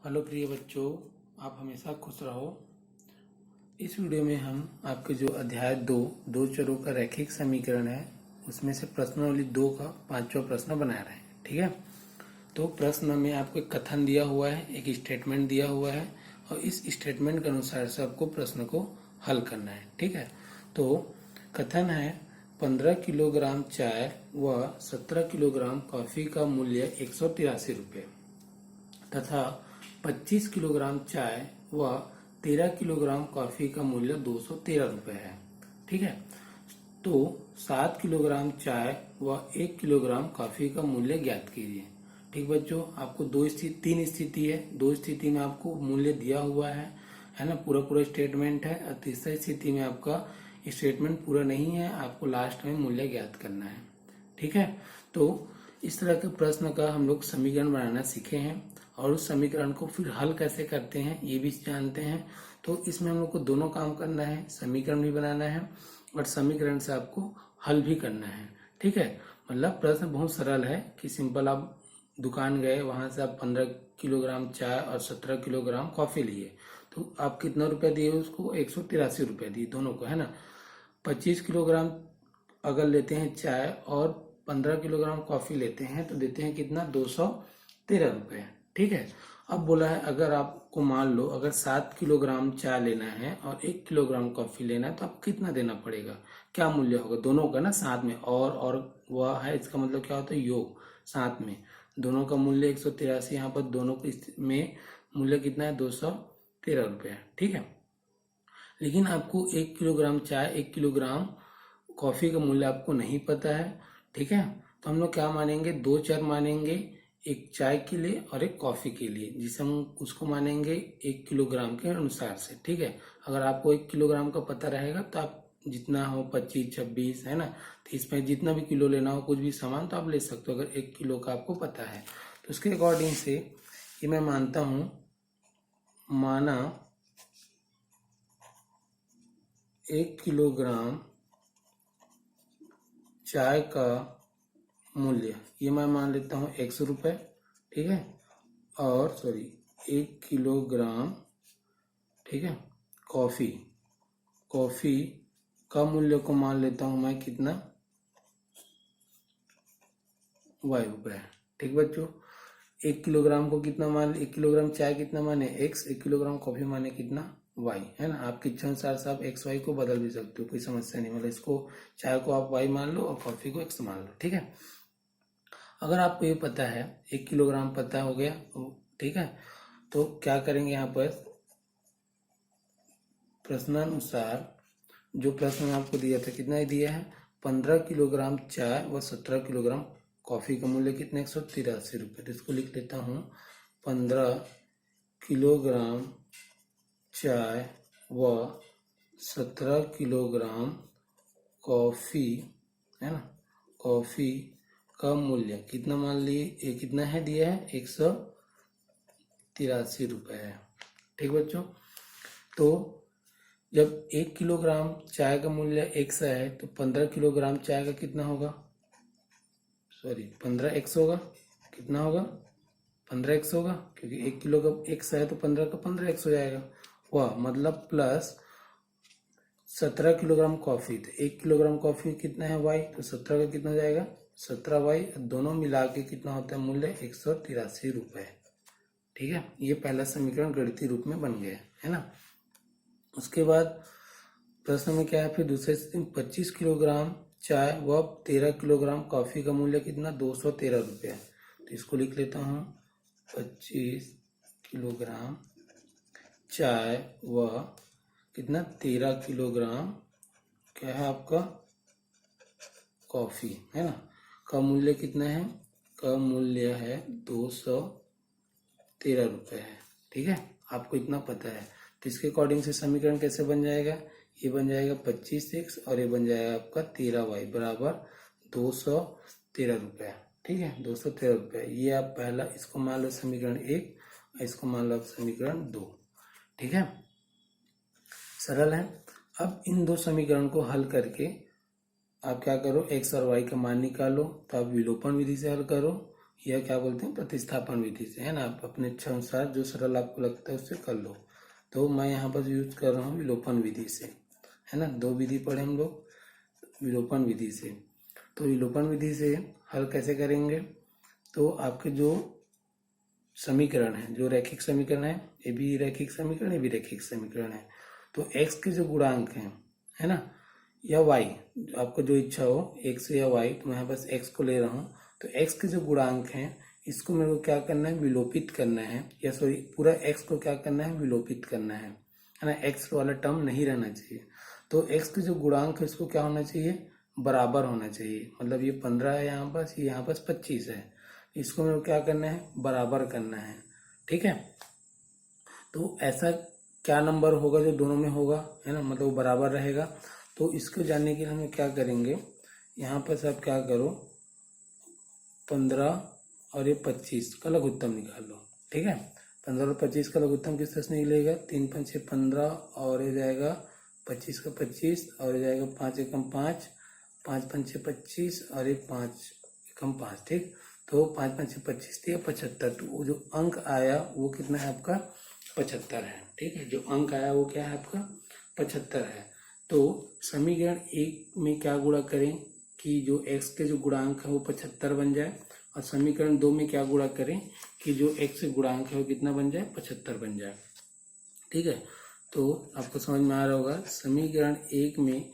Hello प्रिय बच्चों, आप हमेशा खुश रहो। इस वीडियो में हम आपके जो अध्याय दो चरों का रैखिक समीकरण है उसमें से प्रश्नावली 2 का 5वां प्रश्न बना रहे हैं। ठीक है, तो प्रश्न में आपको एक कथन दिया हुआ है, एक स्टेटमेंट दिया हुआ है और इस स्टेटमेंट के अनुसार से आपको प्रश्न को हल करना है। ठीक है, तो कथन है 15 किलोग्राम चाय व 17 किलोग्राम कॉफी का मूल्य 183 रुपये तथा 25 किलोग्राम चाय व 13 किलोग्राम कॉफी का मूल्य 213 रुपये है। ठीक है, तो 7 किलोग्राम चाय व 1 किलोग्राम कॉफी का मूल्य ज्ञात कीजिए। ठीक बच्चों, आपको तीन स्थिति है। दो स्थिति में आपको मूल्य दिया हुआ है ना, पूरा स्टेटमेंट है। और तीसरी स्थिति में आपका स्टेटमेंट पूरा नहीं है, आपको लास्ट में मूल्य ज्ञात करना है। ठीक है, तो इस तरह के प्रश्न का हम लोग समीकरण बनाना सीखे हैं और उस समीकरण को फिर हल कैसे करते हैं ये भी जानते हैं। तो इसमें हम लोग को दोनों काम करना है, समीकरण भी बनाना है और समीकरण से आपको हल भी करना है। ठीक है, मतलब प्रश्न बहुत सरल है कि सिंपल आप दुकान गए, वहां से आप 15 किलोग्राम चाय और 17 किलोग्राम कॉफी लिए, तो आप कितना रुपया दिए उसको? 183 रुपये दिए दोनों को, है ना। 25 किलोग्राम अगर लेते हैं चाय और 15 किलोग्राम कॉफी लेते हैं तो देते हैं कितना? 213 रुपये। ठीक है, अब बोला है अगर आपको मान लो अगर 7 किलोग्राम चाय लेना है और 1 किलोग्राम कॉफी लेना है तो आप कितना देना पड़ेगा, क्या मूल्य होगा दोनों का ना साथ में? और वह है, इसका मतलब क्या होता है? योग। साथ में दोनों का मूल्य 183, यहाँ पर दोनों में मूल्य कितना है? 213 रुपये। ठीक है, लेकिन आपको 1 किलोग्राम चाय 1 किलोग्राम कॉफी का मूल्य आपको नहीं पता है। ठीक है, तो हम लोग क्या मानेंगे? दो चर मानेंगे, एक चाय के लिए और एक कॉफी के लिए, जिसे हम उसको मानेंगे 1 किलोग्राम के अनुसार से। ठीक है, अगर आपको 1 किलोग्राम का पता रहेगा तो आप जितना हो 25 26, है ना, तो इसमें जितना भी किलो लेना हो कुछ भी सामान तो आप ले सकते हो अगर 1 किलो का आपको पता है। तो उसके अकॉर्डिंग से ये मैं मानता हूं, माना 1 किलोग्राम चाय का मूल्य ये मैं मान लेता हूँ 100 रुपये। ठीक है, और 1 किलोग्राम, ठीक है, कॉफी का मूल्य को मान लेता हूँ मैं कितना? y रुपये। ठीक बच्चों, 1 किलोग्राम को कितना मान, 1 किलोग्राम चाय कितना माने? x, 1 किलोग्राम कॉफी माने कितना? y, है ना। आपकी इच्छा अनुसार से आप एक्स वाई को बदल भी सकते हो, कोई समस्या नहीं। मतलब इसको चाय को आप y मान लो और कॉफी को x मान लो। ठीक है, अगर आपको ये पता है 1 किलोग्राम पता हो गया, ठीक है, तो क्या करेंगे यहाँ पर प्रश्नानुसार जो प्रश्न आपको दिया था कितना ही दिया है? 15 किलोग्राम चाय व 17 किलोग्राम कॉफी का मूल्य कितना? 183 रुपये। तो इसको लिख लेता हूँ 15 किलोग्राम चाय व 17 किलोग्राम कॉफी, है ना, कॉफी का मूल्य कितना मान लिए? ये कितना है दिया है? 183 रुपये है। ठीक बच्चों, तो जब 1 किलोग्राम चाय का मूल्य 100 है तो 15 किलोग्राम चाय का कितना होगा? 15x होगा। कितना होगा? 15x होगा, क्योंकि 1 किलो का 100 है तो 15 का 15x हो जाएगा। वह मतलब प्लस 17 किलोग्राम कॉफी, तो 1 किलोग्राम कॉफी कितना है? y, तो 17 का कितना हो जाएगा? 17y, दोनों मिला के कितना होता है मूल्य? 183 रुपये। ठीक है, ये पहला समीकरण गणितीय रूप में बन गया, है ना। उसके बाद प्रश्न में क्या है फिर दूसरे 25 किलोग्राम चाय व 13 किलोग्राम कॉफी का मूल्य कितना? 213 रुपये। तो इसको लिख लेता हूँ 25 किलोग्राम चाय व कितना? 13 किलोग्राम क्या है आपका? कॉफी, है ना, का मूल्य कितना है? का मूल्य है 213 रुपये है। ठीक है, आपको इतना पता है, तो इसके अकॉर्डिंग से समीकरण कैसे बन जाएगा? ये बन जाएगा 25x और ये बन जाएगा आपका 13y बराबर 213 रुपये। ठीक है, 213 रुपये। ये आप पहला इसको मान लो समीकरण 1, इसको मान लो समीकरण 2। ठीक है, सरल है। अब इन दो समीकरण को हल करके आप क्या करो? x और y का मान निकालो। तो आप विलोपन विधि से हल करो या क्या बोलते हैं प्रतिस्थापन विधि से, है ना। आप अपने इच्छा अनुसार जो सरल आपको लगता है उससे कर लो। तो मैं यहाँ पर यूज कर रहा हूँ विलोपन विधि से, है ना। दो विधि पढ़े हम लोग विलोपन विधि से। तो विलोपन विधि से हल कैसे करेंगे, तो आपके जो समीकरण है, जो रैखिक समीकरण है, ये भी रैखिक समीकरण, ये भी रैखिक समीकरण है। तो x के जो गुणांक हैं, है ना, या y, आपको जो इच्छा हो x या y, तो मैं बस x को ले रहा हूँ। तो x के जो गुणांक हैं इसको मेरे को क्या करना है, विलोपित करना है, या सॉरी पूरा x को क्या करना है, विलोपित करना है ना। x वाला टर्म नहीं रहना चाहिए। तो x के जो गुणांक है इसको क्या होना चाहिए, बराबर होना चाहिए। मतलब ये 15 है यहाँ पास, ये यहाँ पास 25 है, इसको मेरे को क्या करना है, बराबर करना है। ठीक है, तो ऐसा क्या नंबर होगा जो दोनों में होगा, है ना, मतलब वो बराबर रहेगा। तो इसको जानने के लिए हम क्या करेंगे, यहाँ पर सब क्या करो, 15 और ये 25 का लघुत्तम निकाल लो। ठीक है, 15 और 25 का लघुत्तम किस तरह से निकलेगा, 3 5 6 15 और ये जाएगा 25 का 25 और ये जाएगा 5 एकम 5, 5 5 6 25 और ये 5 एकम 5। ठीक, तो 5 5 6 25 दिया 75। तो वो जो अंक आया वो कितना है आपका, 75 है। ठीक है, जो अंक आया वो क्या है आपका, 75 है। तो समीकरण 1 में क्या गुणा करें कि जो x के जो गुणांक है वो 75 बन जाए, और समीकरण 2 में क्या गुणा करें कि जो x के गुणांक है वो कितना बन जाए, 75 बन जाए। ठीक है, तो आपको समझ में आ रहा होगा, समीकरण 1 में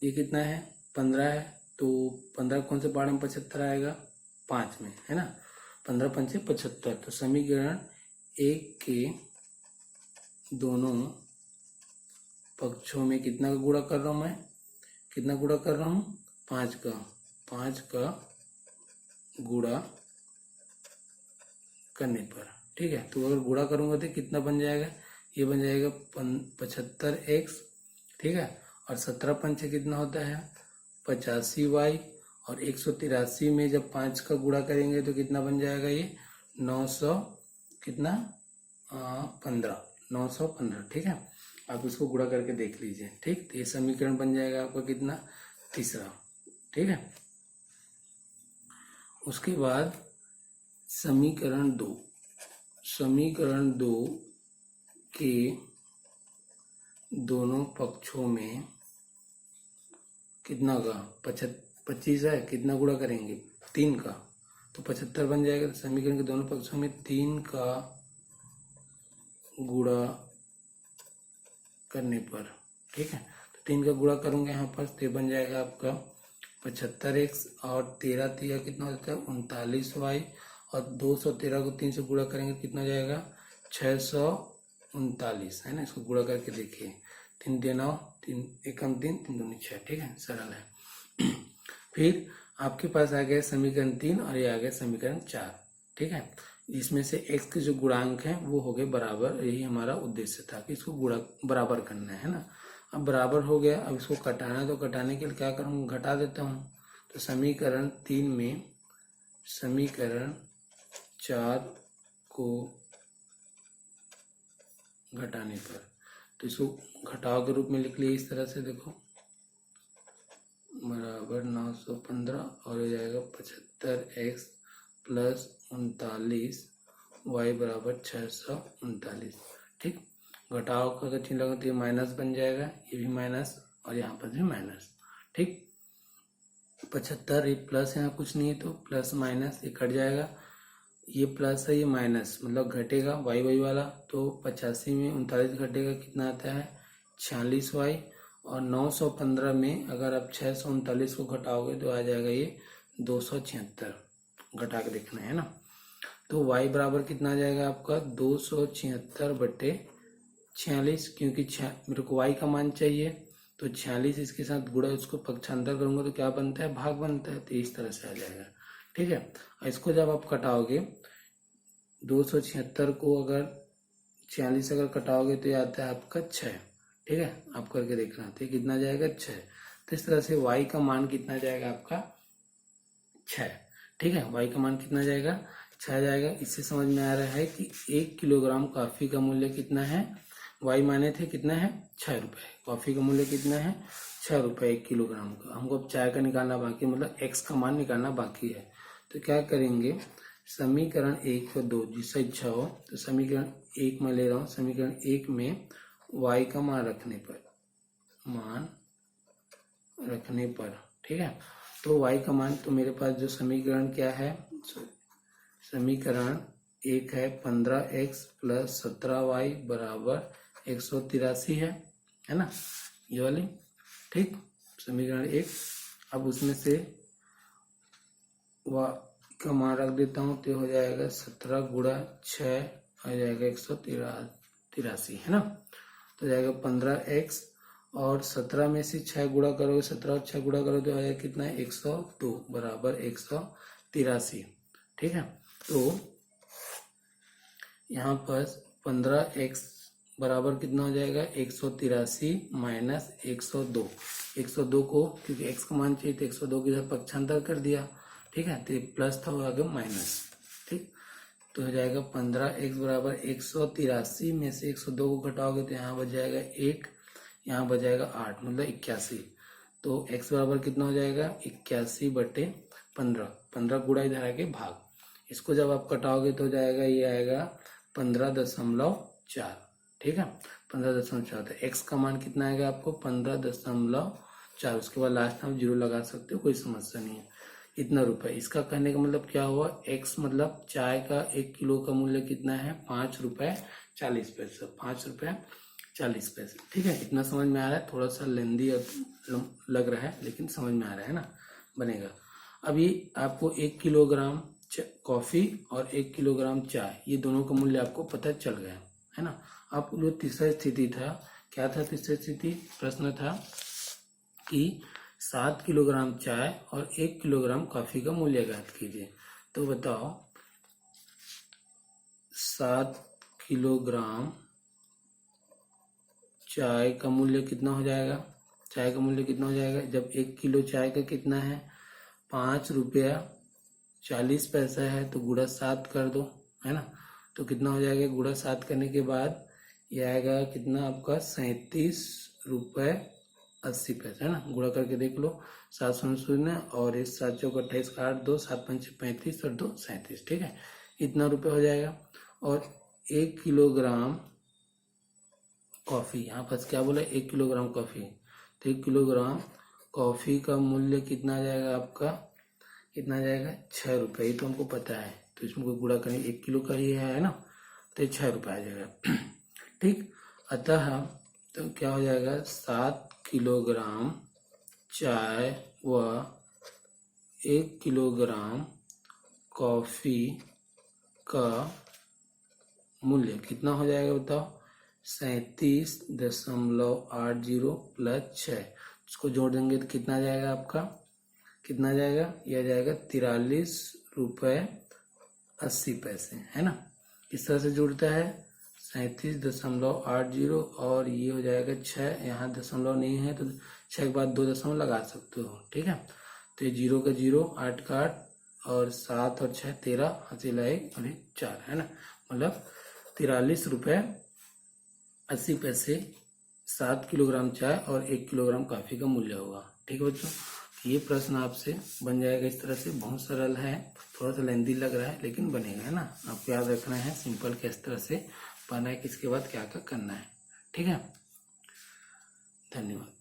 ये कितना है, 15 है। तो 15 कौन से पार्ट में 75 आएगा, 5 में, है ना। 15 पंचे 75। तो समीकरण 1 के दोनों पक्षों में कितना का गुणा कर रहा हूं मैं, कितना गुणा कर रहा हूं, 5 का गुणा करने पर। ठीक है, तो अगर गुणा करूंगा तो कितना बन जाएगा, ये बन जाएगा 75x। ठीक है, और 17 पंचे कितना होता है, 85y, और 183 में जब 5 का गुणा करेंगे तो कितना बन जाएगा, ये 900 कितना 15, 915। ठीक है, आप इसको गुणा करके देख लीजिए। ठीक, तो ये समीकरण बन जाएगा आपका कितना, तीसरा। ठीक है, उसके बाद समीकरण 2 के दोनों पक्षों में कितना का 25 है, कितना गुणा करेंगे, 3 का, तो 75 बन जाएगा। तो समीकरण के दोनों पक्षों में 3 का गुणा करने पर। ठीक है, तो 3 का गुणा करूंगा यहाँ पर, तो बन जाएगा आपका 75x, और 13 3 कितना होता है 39y, और 213 को 3 से गुणा करेंगे कितना जाएगा, 639, है ना। इसको गुणा करके देखिए, 3 9 3 एकम 3 3 दूनी 6। ठीक है, सरल है। फिर आपके पास आ गया समीकरण 3 और ये आ गया समीकरण 4। ठीक है, इसमें से x के जो गुणांक हैं वो हो गए बराबर। यही हमारा उद्देश्य था कि इसको गुणा बराबर करना है ना। अब बराबर हो गया, अब इसको कटाना है, तो कटाने के लिए क्या करूँगा, घटा देता हूँ। तो समीकरण 3 में समीकरण 4 को घटाने पर, तो इसको घटाव के रूप में लिख लिया इस तरह से, देखो बराबर 915 और हो जाएगा 75x प्लस 39y बराबर 639। ठीक, घटाव का अगर चिन्ह लगा तो ये माइनस बन जाएगा, ये भी माइनस और यहाँ पर भी माइनस। ठीक, 75 ये प्लस यहाँ कुछ नहीं है तो प्लस माइनस ये कट जाएगा, ये प्लस है ये माइनस, मतलब घटेगा y वाला। तो 85 में 39 घटेगा, कितना आता है 46y, और 915 में अगर आप 639 को घटाओगे तो आ जाएगा ये 276। घटा के देखना है ना। तो y बराबर कितना आ जाएगा आपका 276 बटे 46, क्योंकि मेरे को y का मान चाहिए, तो 46 इसके साथ गुणा, उसको पक्षांतर करूंगा तो क्या बनता है, भाग बनता है। तो इस तरह से आ जाएगा। ठीक है, इसको जब आप कटाओगे 276 को अगर 46 अगर कटाओगे तो ये आता है आपका 6। ठीक है, आप करके देखना, तो कितना जाएगा 6। तो इस तरह से y का मान कितना जाएगा आपका 6। ठीक है, y का मान कितना जाएगा 6 जाएगा। इससे समझ में आ रहा है कि 1 किलोग्राम कॉफी का मूल्य कितना है, y माने थे कितना है 6 रुपए, कॉफी का मूल्य कितना है 6 रुपए 1 किलोग्राम का। हमको अब चाय का निकालना बाकी, मतलब x का मान निकालना बाकी है। तो क्या करेंगे, समीकरण 1 और 2 जिससे इच्छा हो, तो समीकरण 1 में ले रहा हूँ, समीकरण 1 में y का मान रखने पर, ठीक है। तो y का मान, तो मेरे पास जो समीकरण क्या है, समीकरण 1 है 15x + 17y बराबर 183 है ना, ये वाली, ठीक, समीकरण 1। अब उसमें से y का मान रख देता हूँ, तो हो जाएगा 17 × 6 आ जाएगा 183, है ना। तो जाएगा 15x और 17 में से 6 गुणा करोगे, 17 और 6 गुणा करोगे तो आ जाएगा कितना है, 102 बराबर 183, ठीक है। तो यहाँ पर 15x बराबर कितना हो जाएगा, 183 माइनस 102, 102 को क्योंकि x का मान चाहिए तो 102 की तरफ पक्षांतर कर दिया, ठीक है। तो प्लस था, वो आगे माइनस, ठीक। तो हो जाएगा 15x बराबर 183 में से 102 को घटाओगे तो यहाँ बच जाएगा 1, यहाँ बच जाएगा 8, मतलब 81। तो x बराबर कितना हो जाएगा, 81/15, 15 गुणा इधर आके भाग, इसको जब आप कटाओगे तो हो जाएगा, ये आएगा 15.4, ठीक है, 15.4। तो x का मान कितना आएगा आपको, 15.4। उसके बाद लास्ट में आप 0 लगा सकते हो, कोई समस्या नहीं है। इतना रुपए, इसका कहने का मतलब क्या हुआ, x मतलब चाय का 1 किलो का मूल्य कितना है, 5 रुपए 40 पैसे, 5 रुपए 40 पैसे, ठीक है। इतना समझ में आ रहा है, थोड़ा सा लेंदी लग रहा है लेकिन समझ में आ रहा है ना, बनेगा। अभी आपको 1 किलोग्राम कॉफी और 1 किलोग्राम चाय, ये दोनों का मूल्य आपको पता चल गया है ना। अब जो तीसरा स्थिति था, क्या था तीसरी स्थिति, प्रश्न था कि 7 किलोग्राम चाय और 1 किलोग्राम कॉफी का मूल्य ज्ञात कीजिए। तो बताओ 7 किलोग्राम चाय का मूल्य कितना हो जाएगा, चाय का मूल्य कितना हो जाएगा, जब 1 किलो चाय का कितना है, 5 रुपया 40 पैसा है, तो गुणा 7 कर दो, है ना। तो कितना हो जाएगा, गुणा 7 करने के बाद ये आएगा कितना आपका, 37 रुपये 80 पैसे, है ना। गुणा करके देख लो, 7 शून्य और इस 7 चौक 28 का 8, 2 7 5 35 और 2 37, ठीक है, इतना रुपये हो जाएगा। और 1 किलोग्राम कॉफ़ी, यहाँ पर क्या बोला, 1 किलोग्राम कॉफ़ी, तो 1 किलोग्राम कॉफ़ी का मूल्य कितना आ जाएगा आपका, कितना आ जाएगा, 6 रुपये, ये तो हमको पता है, तो इसमें कोई गुणा करें, 1 किलो का ही है ना, तो 6 रुपये आ जाएगा, ठीक। अतः तो क्या हो जाएगा, 7 किलोग्राम चाय व 1 किलोग्राम कॉफ़ी का मूल्य कितना हो जाएगा बताओ, 37.80 + 6, इसको जोड़ देंगे तो कितना आ जाएगा आपका, कितना आ जाएगा, यह आ जाएगा 43 रुपये 80 पैसे, है ना। इस तरह से जुड़ता है 37.80 और ये हो जाएगा 6, यहाँ दशमलव नहीं है तो 6 के बाद 2 दशमलव लगा सकते हो, ठीक है। तो ये 0 का 0, 8 का 8 और 7 और 6 13, हासिल 1 और 4, है ना, मतलब 43 रुपये 80 पैसे 7 किलोग्राम चाय और 1 किलोग्राम कॉफ़ी का मूल्य होगा, ठीक है बच्चों। ये प्रश्न आपसे बन जाएगा इस तरह से, बहुत सरल है, थोड़ा सा लेंदी लग रहा है लेकिन बनेगा, है ना। आपको याद रखना है सिंपल किस तरह से पढ़ना है, किसके बाद क्या क्या करना है, ठीक है। धन्यवाद।